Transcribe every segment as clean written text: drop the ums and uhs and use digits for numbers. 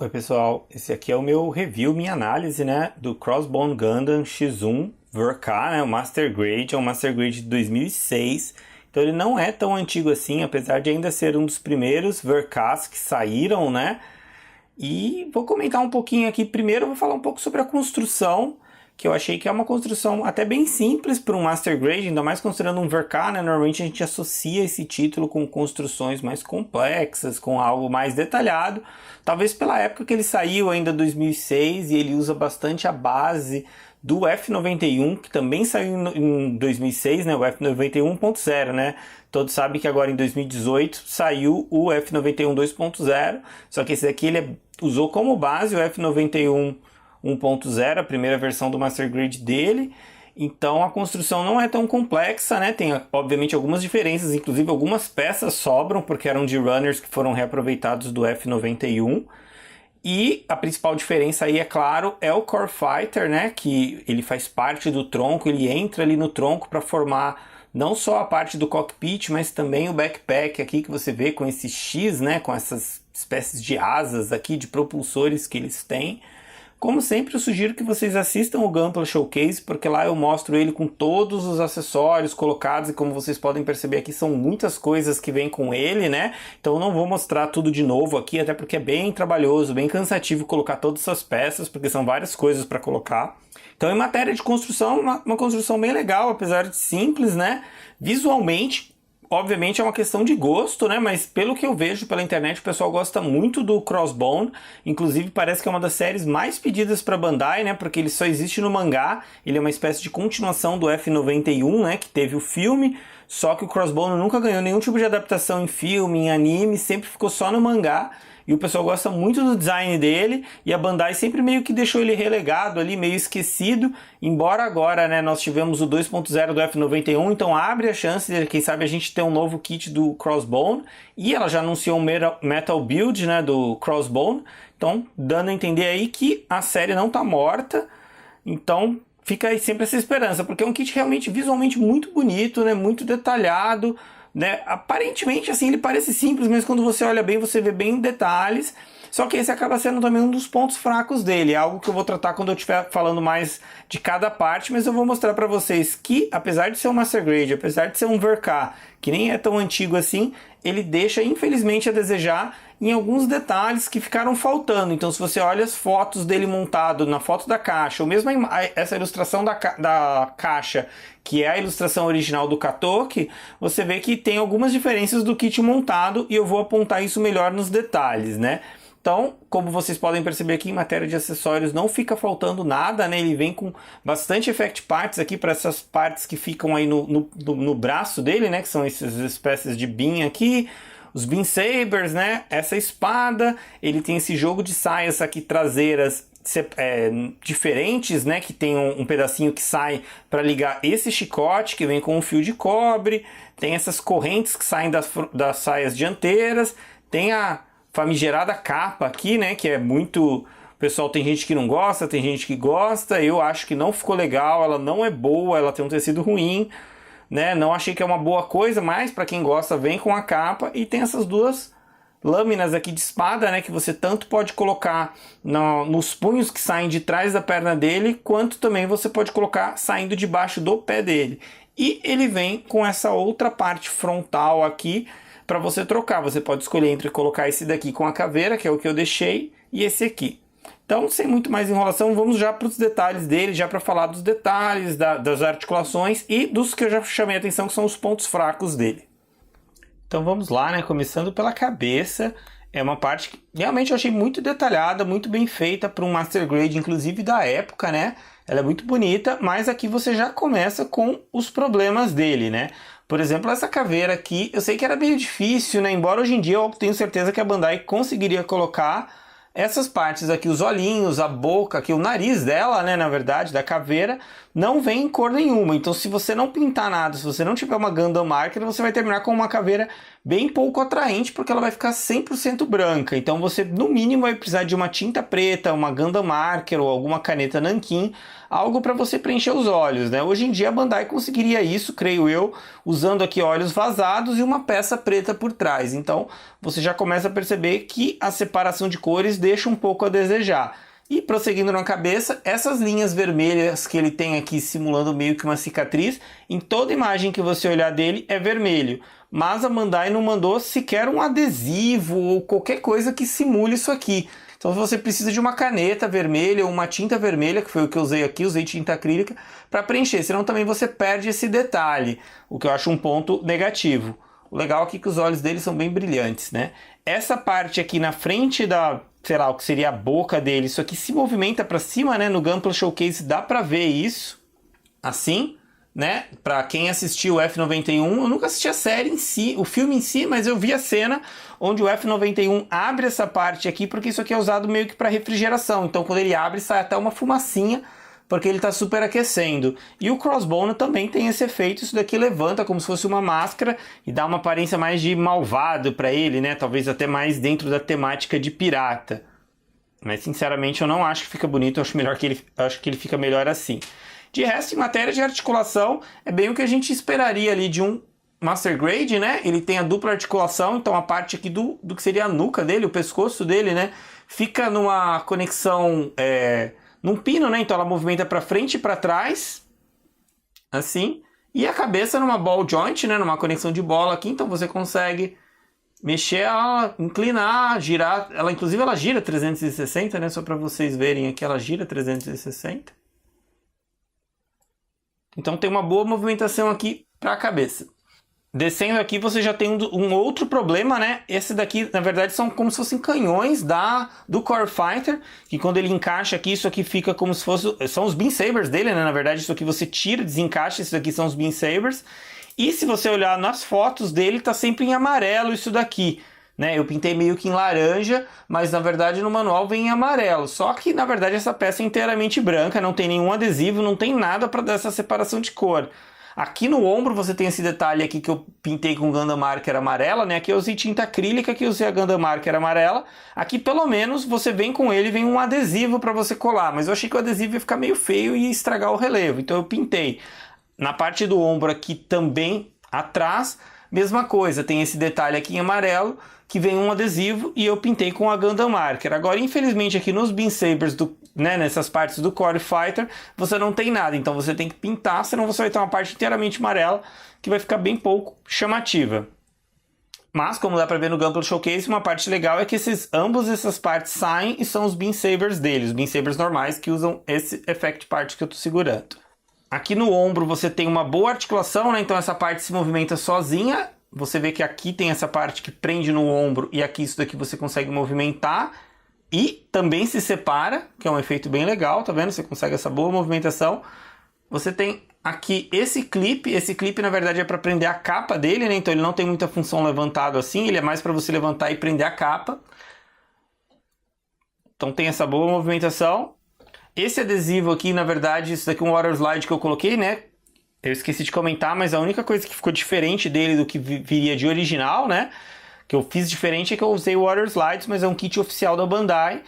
Oi pessoal, esse aqui é o meu review, minha análise, né, do Crossbone Gundam X1 VRK, né, o Master Grade, é um Master Grade de 2006, então ele não é tão antigo assim, apesar de ainda ser um dos primeiros VRKs que saíram, né, e vou comentar um pouquinho aqui, primeiro eu vou falar um pouco sobre a construção, que eu achei que é uma construção até bem simples para um Master Grade, ainda mais considerando um VRK, né? Normalmente a gente associa esse título com construções mais complexas, com algo mais detalhado. Talvez pela época que ele saiu, ainda 2006, e ele usa bastante a base do F91, que também saiu em 2006, né? O F91 1.0, né? Todos sabem que agora em 2018 saiu o F91 2.0, só que esse daqui ele usou como base o F91 1.0, a primeira versão do Master Grade dele. Então a construção não é tão complexa, né? Tem obviamente algumas diferenças, inclusive algumas peças sobram porque eram de runners que foram reaproveitados do F91. E a principal diferença aí, é claro, é o Core Fighter, né? Que ele faz parte do tronco, ele entra ali no tronco para formar não só a parte do cockpit, mas também o backpack aqui que você vê com esse X, né? Com essas espécies de asas aqui, de propulsores que eles têm. Como sempre, eu sugiro que vocês assistam o Gunpla Showcase, porque lá eu mostro ele com todos os acessórios colocados, e como vocês podem perceber aqui, são muitas coisas que vêm com ele, né? Então eu não vou mostrar tudo de novo aqui, até porque é bem trabalhoso, bem cansativo colocar todas essas peças, porque são várias coisas para colocar. Então, em matéria de construção, uma construção bem legal, apesar de simples, né? Visualmente, obviamente é uma questão de gosto, né? Mas pelo que eu vejo pela internet, o pessoal gosta muito do Crossbone. Inclusive parece que é uma das séries mais pedidas para Bandai, né? Porque ele só existe no mangá. Ele é uma espécie de continuação do F91, né? Que teve o filme. Só que o Crossbone nunca ganhou nenhum tipo de adaptação em filme, em anime. Sempre ficou só no mangá. E o pessoal gosta muito do design dele, e a Bandai sempre meio que deixou ele relegado ali, meio esquecido, embora agora, né, nós tivemos o 2.0 do F91, então abre a chance de, quem sabe, a gente ter um novo kit do Crossbone, e ela já anunciou um Metal Build, né, do Crossbone, então dando a entender aí que a série não tá morta, então fica aí sempre essa esperança, porque é um kit realmente visualmente muito bonito, né, muito detalhado, né? Aparentemente assim ele parece simples, mas quando você olha bem você vê bem detalhes, só que esse acaba sendo também um dos pontos fracos dele, é algo que eu vou tratar quando eu estiver falando mais de cada parte, mas eu vou mostrar para vocês que apesar de ser um Master Grade, apesar de ser um VRK, que nem é tão antigo assim, ele deixa infelizmente a desejar em alguns detalhes que ficaram faltando. Então se você olha as fotos dele montado na foto da caixa, ou mesmo essa ilustração da caixa, que é a ilustração original do Katoki, você vê que tem algumas diferenças do kit montado, e eu vou apontar isso melhor nos detalhes, né? Então, como vocês podem perceber aqui, em matéria de acessórios não fica faltando nada, né? Ele vem com bastante effect parts aqui para essas partes que ficam aí no braço dele, né? Que são essas espécies de beam aqui, os beam sabers, né? Essa espada, ele tem esse jogo de saias aqui traseiras diferentes, né? Que tem um pedacinho que sai para ligar esse chicote que vem com um fio de cobre, tem essas correntes que saem das saias dianteiras, tem a famigerada capa aqui, né, que é muito... O pessoal, tem gente que não gosta, tem gente que gosta, eu acho que não ficou legal, ela não é boa, ela tem um tecido ruim, né, não achei que é uma boa coisa, mas para quem gosta vem com a capa, e tem essas duas lâminas aqui de espada, né, que você tanto pode colocar nos punhos que saem de trás da perna dele, quanto também você pode colocar saindo debaixo do pé dele. E ele vem com essa outra parte frontal aqui, para você trocar. Você pode escolher entre colocar esse daqui com a caveira, que é o que eu deixei, e esse aqui. Então, sem muito mais enrolação, vamos já para os detalhes dele, já para falar dos detalhes, das articulações e dos que eu já chamei a atenção, que são os pontos fracos dele. Então vamos lá, né? Começando pela cabeça, é uma parte que realmente eu achei muito detalhada, muito bem feita para um Master Grade, inclusive da época, né? Ela é muito bonita, mas aqui você já começa com os problemas dele, né? Por exemplo, essa caveira aqui, eu sei que era meio difícil, né? Embora hoje em dia eu tenho certeza que a Bandai conseguiria colocar essas partes aqui, os olhinhos, a boca, aqui o nariz dela, né, na verdade, da caveira, não vem em cor nenhuma. Então se você não pintar nada, se você não tiver uma Gundam Marker, você vai terminar com uma caveira bem pouco atraente, porque ela vai ficar 100% branca. Então você, no mínimo, vai precisar de uma tinta preta, uma Gundam Marker ou alguma caneta Nankin, algo para você preencher os olhos, né? Hoje em dia a Bandai conseguiria isso, creio eu, usando aqui olhos vazados e uma peça preta por trás. Então você já começa a perceber que a separação de cores deixa um pouco a desejar. E prosseguindo na cabeça, essas linhas vermelhas que ele tem aqui simulando meio que uma cicatriz, em toda imagem que você olhar dele é vermelho. Mas a Bandai não mandou sequer um adesivo ou qualquer coisa que simule isso aqui. Então você precisa de uma caneta vermelha ou uma tinta vermelha, que foi o que eu usei aqui, usei tinta acrílica, para preencher, senão também você perde esse detalhe, o que eu acho um ponto negativo. O legal aqui é que os olhos dele são bem brilhantes, né? Essa parte aqui na frente da, sei lá, o que seria a boca dele, isso aqui se movimenta para cima, né? No Gunpla Showcase dá para ver isso, assim, né? Para quem assistiu o F91, eu nunca assisti a série em si, o filme em si, mas eu vi a cena onde o F91 abre essa parte aqui, porque isso aqui é usado meio que para refrigeração. Então quando ele abre, sai até uma fumacinha, porque ele está superaquecendo. E o Crossbone também tem esse efeito, isso daqui levanta como se fosse uma máscara e dá uma aparência mais de malvado para ele, né? Talvez até mais dentro da temática de pirata. Mas sinceramente eu não acho que fica bonito, eu acho que ele fica melhor assim. De resto, em matéria de articulação, é bem o que a gente esperaria ali de um Master Grade, né? Ele tem a dupla articulação, então a parte aqui do que seria a nuca dele, o pescoço dele, né? Fica numa conexão, num pino, né? Então ela movimenta para frente e para trás, assim. E a cabeça numa ball joint, né? Numa conexão de bola aqui, então você consegue mexer ela, inclinar, girar. Ela, inclusive, ela gira 360, né? Só para vocês verem aqui, ela gira 360. Então tem uma boa movimentação aqui para a cabeça. Descendo aqui você já tem um outro problema, né? Esse daqui, na verdade, são como se fossem canhões do Core Fighter, que quando ele encaixa aqui, isso aqui fica como se fosse... São os Beam Sabers dele, né? Na verdade, isso aqui você tira, desencaixa, isso daqui são os Beam Sabers. E se você olhar nas fotos dele, tá sempre em amarelo isso daqui, né? Eu pintei meio que em laranja, mas na verdade no manual vem em amarelo. Só que na verdade essa peça é inteiramente branca, não tem nenhum adesivo, não tem nada para dar essa separação de cor. Aqui no ombro você tem esse detalhe aqui que eu pintei com Gundam Marker amarela, né? Aqui eu usei tinta acrílica, aqui eu usei a Gundam Marker amarela. Aqui pelo menos você vem com ele, vem um adesivo para você colar, mas eu achei que o adesivo ia ficar meio feio e ia estragar o relevo, então eu pintei. Na parte do ombro aqui também atrás, mesma coisa, tem esse detalhe aqui em amarelo, que vem um adesivo e eu pintei com a Gundam Marker. Agora, infelizmente, aqui nos Beam Sabers, né, nessas partes do Core Fighter, você não tem nada. Então você tem que pintar, senão você vai ter uma parte inteiramente amarela, que vai ficar bem pouco chamativa. Mas, como dá para ver no Gunpla Showcase, uma parte legal é que ambas essas partes saem e são os Beam Sabers deles, os Beam Sabers normais que usam esse Effect Part que eu estou segurando. Aqui no ombro você tem uma boa articulação, né? Então essa parte se movimenta sozinha. Você vê que aqui tem essa parte que prende no ombro e aqui isso daqui você consegue movimentar e também se separa, que é um efeito bem legal, tá vendo? Você consegue essa boa movimentação. Você tem aqui esse clipe na verdade é para prender a capa dele, né? Então ele não tem muita função levantado assim, ele é mais para você levantar e prender a capa. Então tem essa boa movimentação. Esse adesivo aqui, na verdade, isso daqui é um water slide que eu coloquei, né? Eu esqueci de comentar, mas a única coisa que ficou diferente dele do que viria de original, né? Que eu fiz diferente é que eu usei water slides, mas é um kit oficial da Bandai.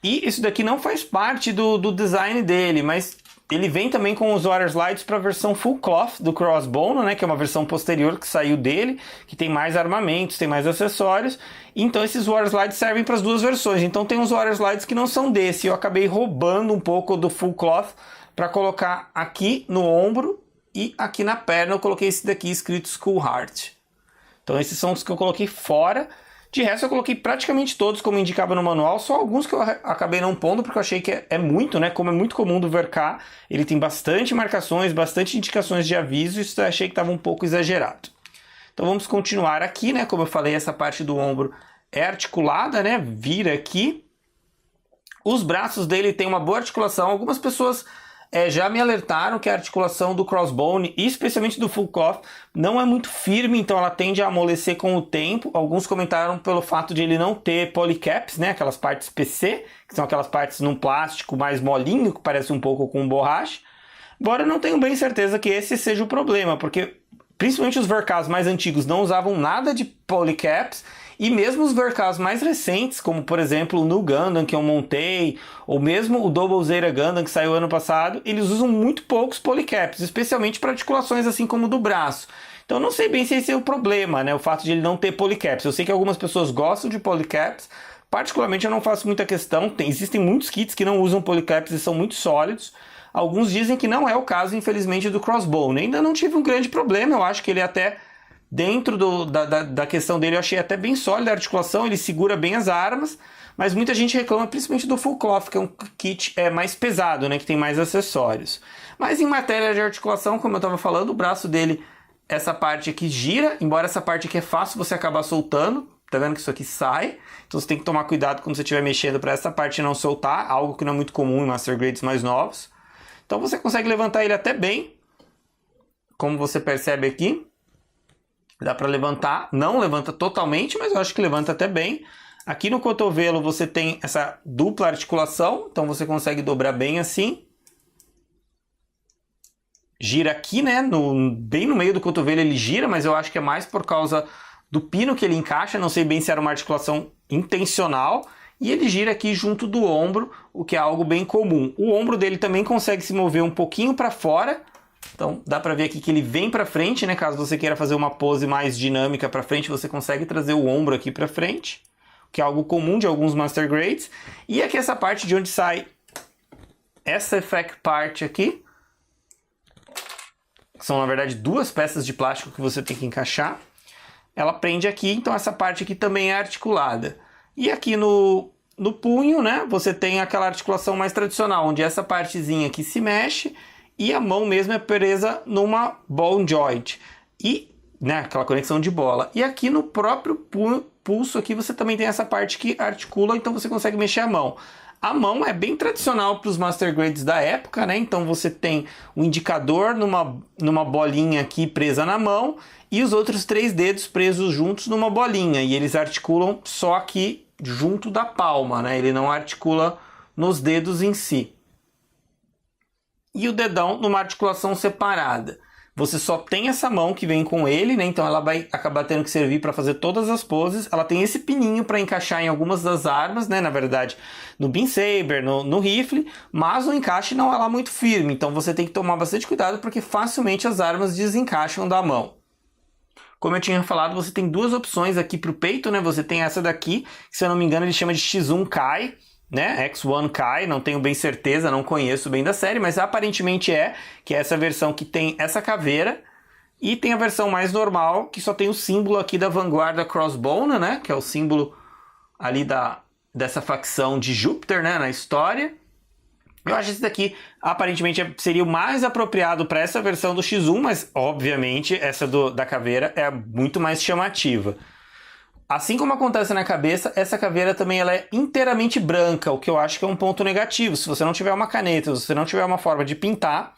E isso daqui não faz parte do design dele, mas ele vem também com os water slides para a versão full cloth do Crossbone, né? Que é uma versão posterior que saiu dele, que tem mais armamentos, tem mais acessórios. Então esses water slides servem para as duas versões. Então tem uns water slides que não são desse. Eu acabei roubando um pouco do full cloth para colocar aqui no ombro e aqui na perna eu coloquei esse daqui escrito School Heart. Então esses são os que eu coloquei fora. De resto eu coloquei praticamente todos como indicava no manual, só alguns que eu acabei não pondo porque eu achei que é muito, né? Como é muito comum do VRK, ele tem bastante marcações, bastante indicações de aviso, isso eu achei que estava um pouco exagerado. Então vamos continuar aqui, né? Como eu falei, essa parte do ombro é articulada, né? Vira aqui. Os braços dele tem uma boa articulação, algumas pessoas já me alertaram que a articulação do Crossbone, especialmente do full cloth, não é muito firme, então ela tende a amolecer com o tempo. Alguns comentaram pelo fato de ele não ter polycaps, né, aquelas partes PC, que são aquelas partes num plástico mais molinho, que parece um pouco com borracha. Embora eu não tenho bem certeza que esse seja o problema, porque principalmente os Vercas mais antigos não usavam nada de polycaps, e mesmo os Vercas mais recentes, como por exemplo o New Gundam que eu montei, ou mesmo o Double Zeta Gundam que saiu ano passado, eles usam muito poucos polycaps, especialmente para articulações assim como do braço. Então eu não sei bem se esse é o problema, né? O fato de ele não ter polycaps. Eu sei que algumas pessoas gostam de polycaps, particularmente eu não faço muita questão. Existem muitos kits que não usam polycaps e são muito sólidos. Alguns dizem que não é o caso, infelizmente, do Crossbone. Ainda não tive um grande problema, eu acho que ele até, dentro da questão dele, eu achei até bem sólida a articulação, ele segura bem as armas, mas muita gente reclama principalmente do Full Cloth, que é um kit mais pesado, né, que tem mais acessórios. Mas em matéria de articulação, como eu estava falando, o braço dele, essa parte aqui gira, embora essa parte aqui é fácil você acabar soltando, tá vendo que isso aqui sai, então você tem que tomar cuidado quando você estiver mexendo para essa parte não soltar, algo que não é muito comum em Master Grades mais novos. Então você consegue levantar ele até bem, como você percebe aqui. Dá para levantar, não levanta totalmente, mas eu acho que levanta até bem. Aqui no cotovelo você tem essa dupla articulação, então você consegue dobrar bem assim. Gira aqui, né? Bem no meio do cotovelo ele gira, mas eu acho que é mais por causa do pino que ele encaixa. Não sei bem se era uma articulação intencional. E ele gira aqui junto do ombro, o que é algo bem comum. O ombro dele também consegue se mover um pouquinho para fora. Então dá para ver aqui que ele vem para frente, né? Caso você queira fazer uma pose mais dinâmica para frente, você consegue trazer o ombro aqui para frente, que é algo comum de alguns Master Grades. E aqui essa parte de onde sai essa effect part aqui, que são na verdade duas peças de plástico que você tem que encaixar. Ela prende aqui, então essa parte aqui também é articulada. E aqui no punho, né, você tem aquela articulação mais tradicional, onde essa partezinha aqui se mexe e a mão mesmo é presa numa ball joint. E, né, aquela conexão de bola. E aqui no próprio pulso aqui você também tem essa parte que articula, então você consegue mexer a mão. A mão é bem tradicional para os Master Grades da época, né? Então você tem o indicador numa bolinha aqui presa na mão e os outros 3 dedos presos juntos numa bolinha. E eles articulam só aqui junto da palma, né? Ele não articula nos dedos em si. E o dedão numa articulação separada. Você só tem essa mão que vem com ele, né? Então ela vai acabar tendo que servir para fazer todas as poses. Ela tem esse pininho para encaixar em algumas das armas, né? Na verdade, no Beam Saber, no rifle, mas o encaixe não é lá muito firme. Então você tem que tomar bastante cuidado porque facilmente as armas desencaixam da mão. Como eu tinha falado, você tem 2 opções aqui para o peito, né? Você tem essa daqui, que se eu não me engano ele chama de X1 Kai, né? X1 Kai, não tenho bem certeza, não conheço bem da série, mas aparentemente que é essa versão que tem essa caveira, e tem a versão mais normal, que só tem o símbolo aqui da vanguarda Crossbone, né? Que é o símbolo ali dessa facção de Júpiter, né? Na história. Eu acho que esse daqui aparentemente seria o mais apropriado para essa versão do X1, mas obviamente essa da caveira é muito mais chamativa. Assim como acontece na cabeça, essa caveira também ela é inteiramente branca, o que eu acho que é um ponto negativo. Se você não tiver uma caneta, se você não tiver uma forma de pintar,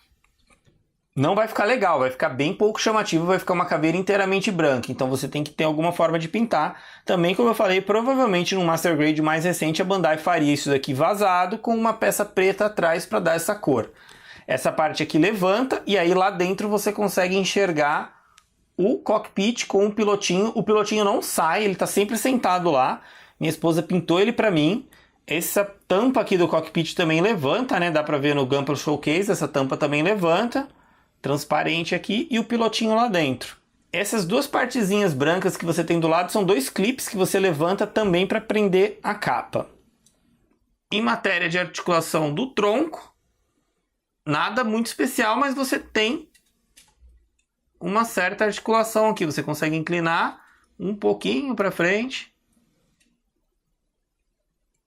não vai ficar legal, vai ficar bem pouco chamativo, vai ficar uma caveira inteiramente branca. Então você tem que ter alguma forma de pintar. Também, como eu falei, provavelmente no Master Grade mais recente a Bandai faria isso daqui vazado com uma peça preta atrás para dar essa cor. Essa parte aqui levanta e aí lá dentro você consegue enxergar o cockpit com o pilotinho. O pilotinho não sai, ele está sempre sentado lá. Minha esposa pintou ele para mim. Essa tampa aqui do cockpit também levanta, né? Dá para ver no Gunpla Showcase, essa tampa também levanta. Transparente aqui e o pilotinho lá dentro. Essas 2 partezinhas brancas que você tem do lado são 2 clips que você levanta também para prender a capa. Em matéria de articulação do tronco, nada muito especial, mas você tem uma certa articulação aqui. Você consegue inclinar um pouquinho para frente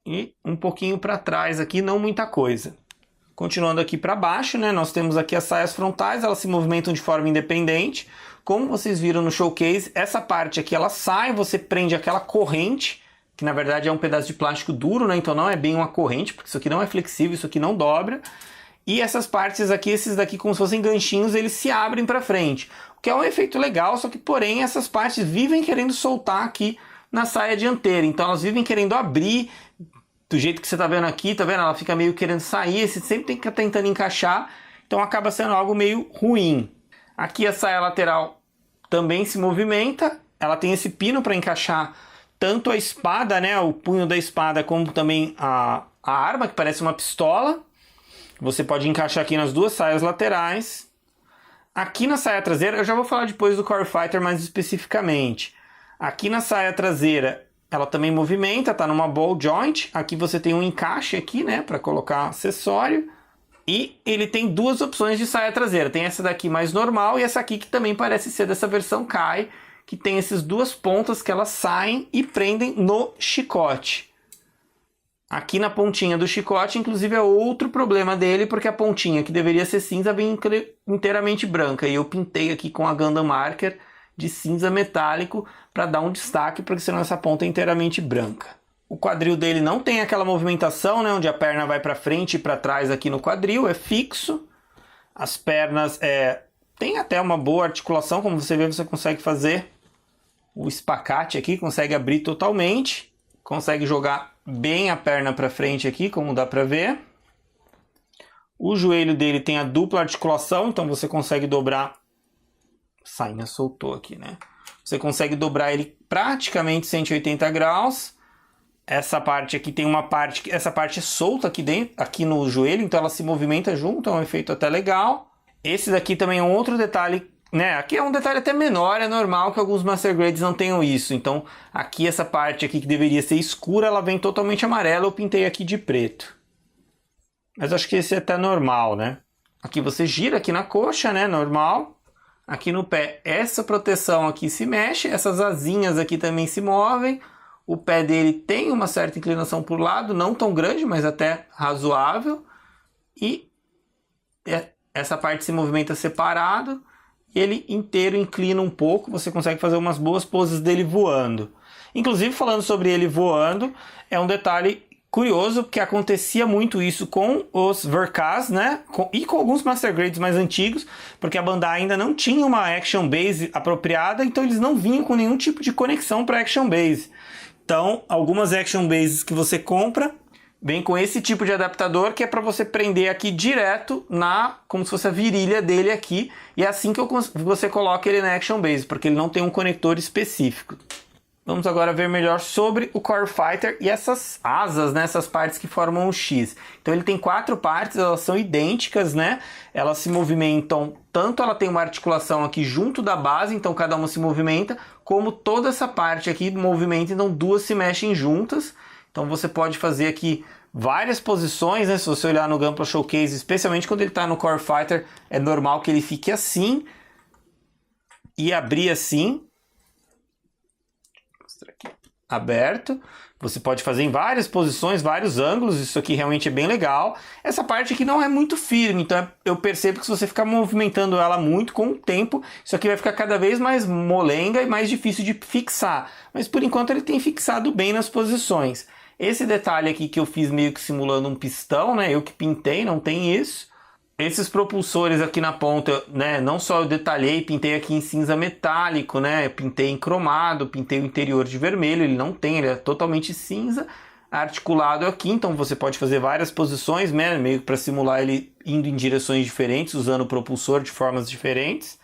e um pouquinho para trás aqui, não muita coisa. Continuando aqui para baixo, né, nós temos aqui as saias frontais, elas se movimentam de forma independente. Como vocês viram no showcase, essa parte aqui ela sai, você prende aquela corrente, que na verdade é um pedaço de plástico duro, né, então não é bem uma corrente, porque isso aqui não é flexível, isso aqui não dobra. E essas partes aqui, esses daqui como se fossem ganchinhos, eles se abrem para frente. O que é um efeito legal, só que porém essas partes vivem querendo soltar aqui na saia dianteira. Então elas vivem querendo abrir, do jeito que você está vendo aqui, tá vendo? Ela fica meio querendo sair, você sempre tem que estar tentando encaixar, então acaba sendo algo meio ruim. Aqui a saia lateral também se movimenta. Ela tem esse pino para encaixar tanto a espada, né, o punho da espada, como também a arma, que parece uma pistola. Você pode encaixar aqui nas duas saias laterais. Aqui na saia traseira, eu já vou falar depois do Core Fighter mais especificamente. Aqui na saia traseira, ela também movimenta, tá numa ball joint. Aqui você tem um encaixe aqui, né, para colocar acessório. E ele tem duas opções de saia traseira. Tem essa daqui mais normal e essa aqui que também parece ser dessa versão Kai, que tem essas duas pontas que elas saem e prendem no chicote. Aqui na pontinha do chicote, inclusive, é outro problema dele, porque a pontinha que deveria ser cinza vem inteiramente branca. E eu pintei aqui com a Gundam Marker de cinza metálico para dar um destaque, porque senão essa ponta é inteiramente branca. O quadril dele não tem aquela movimentação, né, onde a perna vai para frente e para trás aqui no quadril, é fixo. As pernas tem até uma boa articulação, como você vê, você consegue fazer o espacate aqui, consegue abrir totalmente, consegue jogar bem a perna para frente aqui, como dá para ver. O joelho dele tem a dupla articulação, então você consegue dobrar. Sainha soltou aqui, né? Você consegue dobrar ele praticamente 180 graus. Essa parte aqui tem uma parte, essa parte é solta aqui dentro, aqui no joelho, então ela se movimenta junto, é um efeito até legal. Esse daqui também é um outro detalhe, né? Aqui é um detalhe até menor, é normal que alguns Master Grades não tenham isso. Então, aqui essa parte aqui que deveria ser escura, ela vem totalmente amarela, eu pintei aqui de preto. Mas acho que esse é até normal, né? Aqui você gira aqui na coxa, né? Normal. Aqui no pé, essa proteção aqui se mexe, essas asinhas aqui também se movem. O pé dele tem uma certa inclinação por lado, não tão grande, mas até razoável. E essa parte se movimenta separado. E ele inteiro inclina um pouco, você consegue fazer umas boas poses dele voando. Inclusive, falando sobre ele voando, é um detalhe curioso, porque acontecia muito isso com os Verkas, né? E com alguns Master Grades mais antigos, porque a Bandai ainda não tinha uma Action Base apropriada, então eles não vinham com nenhum tipo de conexão para Action Base. Então, algumas Action Bases que você compra vem com esse tipo de adaptador, que é para você prender aqui direto como se fosse a virilha dele aqui, e é assim que você coloca ele na Action Base, porque ele não tem um conector específico. Vamos agora ver melhor sobre o Core Fighter e essas asas, né, essas partes que formam o X. Então ele tem 4 partes, elas são idênticas, né? Elas se movimentam, tanto ela tem uma articulação aqui junto da base, então cada uma se movimenta, como toda essa parte aqui movimenta, então duas se mexem juntas. Então você pode fazer aqui várias posições, né? Se você olhar no Gunpla Showcase, especialmente quando ele está no Core Fighter, é normal que ele fique assim e abrir assim. Vou mostrar aqui. Aberto. Você pode fazer em várias posições, vários ângulos, isso aqui realmente é bem legal. Essa parte aqui não é muito firme, então eu percebo que se você ficar movimentando ela muito com o tempo, isso aqui vai ficar cada vez mais molenga e mais difícil de fixar. Mas por enquanto ele tem fixado bem nas posições. Esse detalhe aqui que eu fiz meio que simulando um pistão, né? Eu que pintei, não tem isso. Esses propulsores aqui na ponta, né? Não só eu detalhei, pintei aqui em cinza metálico, né? Eu pintei em cromado, pintei o interior de vermelho, ele não tem, ele é totalmente cinza, articulado aqui, então você pode fazer várias posições, né? Meio que para simular ele indo em direções diferentes, usando o propulsor de formas diferentes.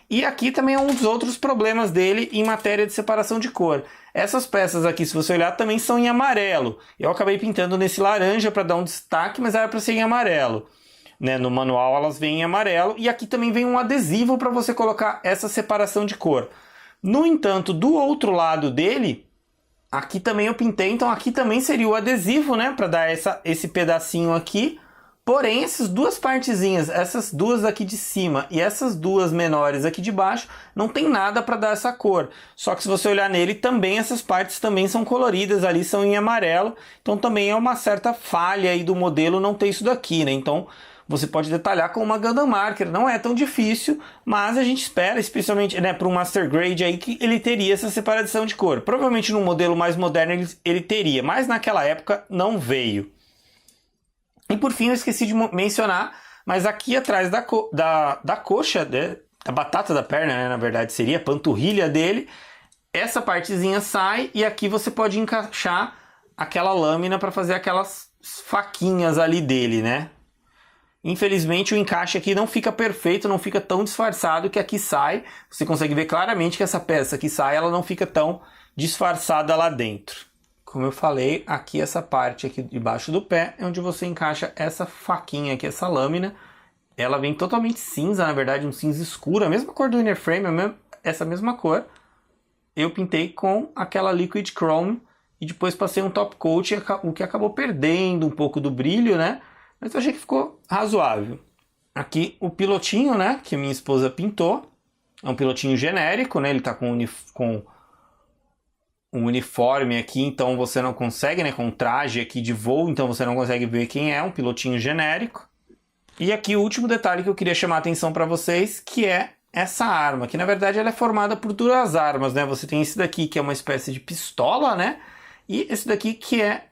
E aqui também é um dos outros problemas dele em matéria de separação de cor. Essas peças aqui, se você olhar, também são em amarelo. Eu acabei pintando nesse laranja para dar um destaque, mas era para ser em amarelo. Né? No manual elas vêm em amarelo. E aqui também vem um adesivo para você colocar essa separação de cor. No entanto, do outro lado dele, aqui também eu pintei. Então aqui também seria o adesivo, né? Para dar esse pedacinho aqui. Porém, essas duas partezinhas, essas duas aqui de cima e essas duas menores aqui de baixo, não tem nada para dar essa cor. Só que se você olhar nele, também essas partes também são coloridas, ali são em amarelo. Então também é uma certa falha aí do modelo não ter isso daqui, né? Então você pode detalhar com uma Gundam Marker, não é tão difícil, mas a gente espera, especialmente, né, para um Master Grade aí, que ele teria essa separação de cor. Provavelmente no modelo mais moderno ele teria, mas naquela época não veio. E por fim eu esqueci de mencionar, mas aqui atrás da coxa, da batata da perna, né, na verdade seria a panturrilha dele, essa partezinha sai e aqui você pode encaixar aquela lâmina para fazer aquelas faquinhas ali dele, né? Infelizmente o encaixe aqui não fica perfeito, não fica tão disfarçado que aqui sai. Você consegue ver claramente que essa peça que sai, ela não fica tão disfarçada lá dentro. Como eu falei, aqui essa parte aqui debaixo do pé é onde você encaixa essa faquinha aqui, essa lâmina. Ela vem totalmente cinza, na verdade, um cinza escuro, a mesma cor do inner frame, essa mesma cor. Eu pintei com aquela Liquid Chrome e depois passei um top coat, o que acabou perdendo um pouco do brilho, né? Mas eu achei que ficou razoável. Aqui o pilotinho, né, que minha esposa pintou. É um pilotinho genérico, né? Ele tá com um uniforme aqui, então você não consegue, né, com um traje aqui de voo, então você não consegue ver quem é, um pilotinho genérico. E aqui o último detalhe que eu queria chamar a atenção para vocês, que é essa arma, que na verdade ela é formada por duas armas, né? Você tem esse daqui que é uma espécie de pistola, né? E esse daqui que é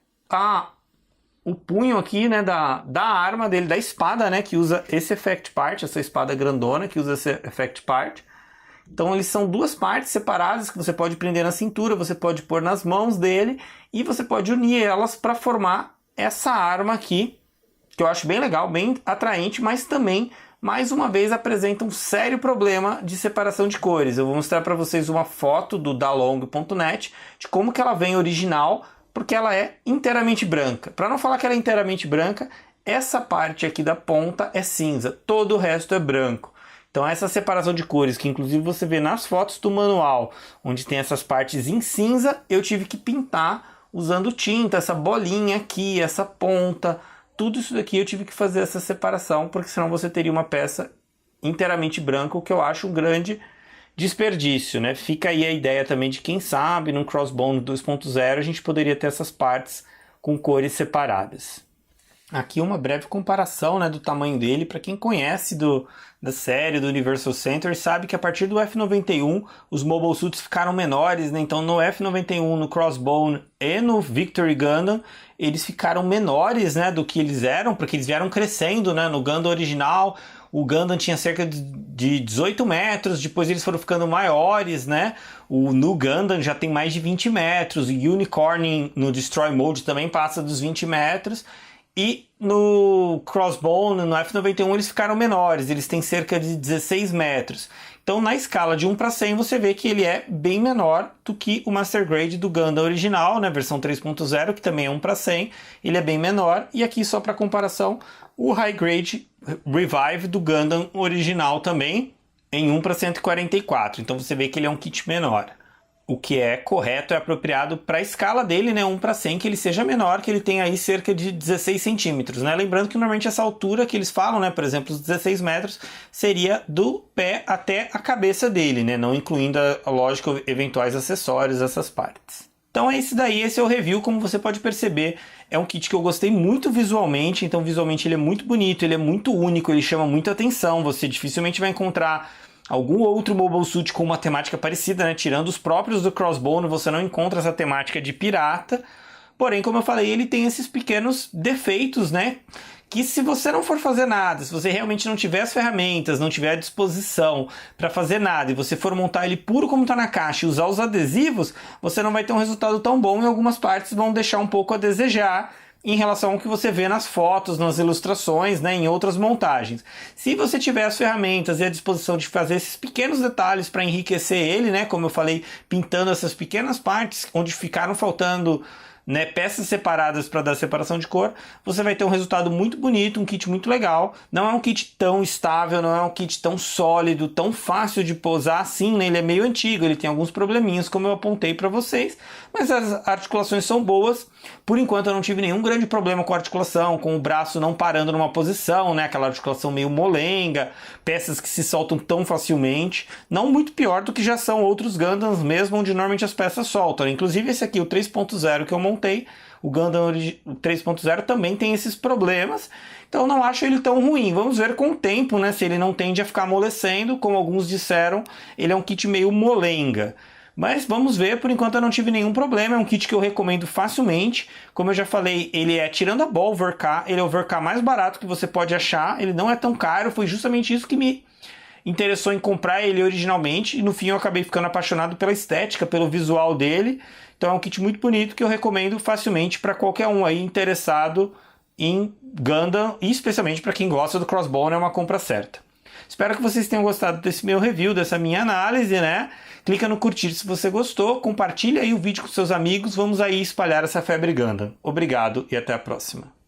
o punho aqui, né, da arma dele, da espada, né, que usa esse effect part, essa espada grandona que usa esse effect part. Então eles são duas partes separadas que você pode prender na cintura, você pode pôr nas mãos dele e você pode unir elas para formar essa arma aqui, que eu acho bem legal, bem atraente, mas também, mais uma vez, apresenta um sério problema de separação de cores. Eu vou mostrar para vocês uma foto do dalong.net de como que ela vem original, porque ela é inteiramente branca. Para não falar que ela é inteiramente branca, essa parte aqui da ponta é cinza, todo o resto é branco. Então essa separação de cores, que inclusive você vê nas fotos do manual, onde tem essas partes em cinza, eu tive que pintar usando tinta, essa bolinha aqui, essa ponta, tudo isso daqui eu tive que fazer essa separação, porque senão você teria uma peça inteiramente branca, o que eu acho um grande desperdício, né? Fica aí a ideia também de quem sabe, num Crossbone 2.0 a gente poderia ter essas partes com cores separadas. Aqui uma breve comparação, né, do tamanho dele, para quem conhece da série do Universal Center, sabe que a partir do F91 os Mobile Suits ficaram menores, né? Então no F91, no Crossbone e no Victory Gundam, eles ficaram menores, né, do que eles eram, porque eles vieram crescendo, né? No Gundam original, o Gundam tinha cerca de 18 metros, depois eles foram ficando maiores, né? O No Gundam já tem mais de 20 metros, o Unicorn no Destroy Mode também passa dos 20 metros, e no Crossbone, no F91, eles ficaram menores, eles têm cerca de 16 metros. Então, na escala de 1 para 100, você vê que ele é bem menor do que o Master Grade do Gundam original, né, versão 3.0, que também é 1 para 100, ele é bem menor. E aqui, só para comparação, o High Grade Revive do Gundam original também, em 1 para 144. Então, você vê que ele é um kit menor. O que é correto, é apropriado para a escala dele, né, 1 para 100, que ele seja menor, que ele tenha aí cerca de 16 centímetros, né? Lembrando que normalmente essa altura que eles falam, né, por exemplo, os 16 metros, seria do pé até a cabeça dele, né? Não incluindo, lógico, eventuais acessórios, essas partes. Então é esse daí, esse é o review. Como você pode perceber, é um kit que eu gostei muito visualmente, então visualmente ele é muito bonito, ele é muito único, ele chama muita atenção, você dificilmente vai encontrar algum outro Mobile Suit com uma temática parecida, né? Tirando os próprios do Crossbone, você não encontra essa temática de pirata. Porém, como eu falei, ele tem esses pequenos defeitos, né? Que se você não for fazer nada, se você realmente não tiver as ferramentas, não tiver a disposição para fazer nada, e você for montar ele puro como está na caixa e usar os adesivos, você não vai ter um resultado tão bom, e algumas partes vão deixar um pouco a desejar em relação ao que você vê nas fotos, nas ilustrações, né, em outras montagens. Se você tiver as ferramentas e a disposição de fazer esses pequenos detalhes para enriquecer ele, né, como eu falei, pintando essas pequenas partes onde ficaram faltando, né, peças separadas para dar separação de cor, você vai ter um resultado muito bonito, um kit muito legal. Não é um kit tão estável, não é um kit tão sólido, tão fácil de posar assim, né? Ele é meio antigo, ele tem alguns probleminhas, como eu apontei para vocês, mas as articulações são boas. Por enquanto eu não tive nenhum grande problema com a articulação, com o braço não parando numa posição, né? Aquela articulação meio molenga, peças que se soltam tão facilmente. Não muito pior do que já são outros Gundams mesmo, onde normalmente as peças soltam. Inclusive esse aqui, o 3.0 que eu montei, o Gundam 3.0 também tem esses problemas, então não acho ele tão ruim. Vamos ver com o tempo, né, se ele não tende a ficar amolecendo, como alguns disseram, ele é um kit meio molenga. Mas vamos ver, por enquanto eu não tive nenhum problema, é um kit que eu recomendo facilmente. Como eu já falei, ele é, tirando a Ball VK, ele é o VK mais barato que você pode achar, ele não é tão caro, foi justamente isso que me interessou em comprar ele originalmente, e no fim eu acabei ficando apaixonado pela estética, pelo visual dele. Então é um kit muito bonito que eu recomendo facilmente para qualquer um aí interessado em Gundam, e especialmente para quem gosta do Crossbone é uma compra certa. Espero que vocês tenham gostado desse meu review, dessa minha análise, né? Clica no curtir se você gostou, compartilha aí o vídeo com seus amigos, vamos aí espalhar essa febre Gundam. Obrigado e até a próxima.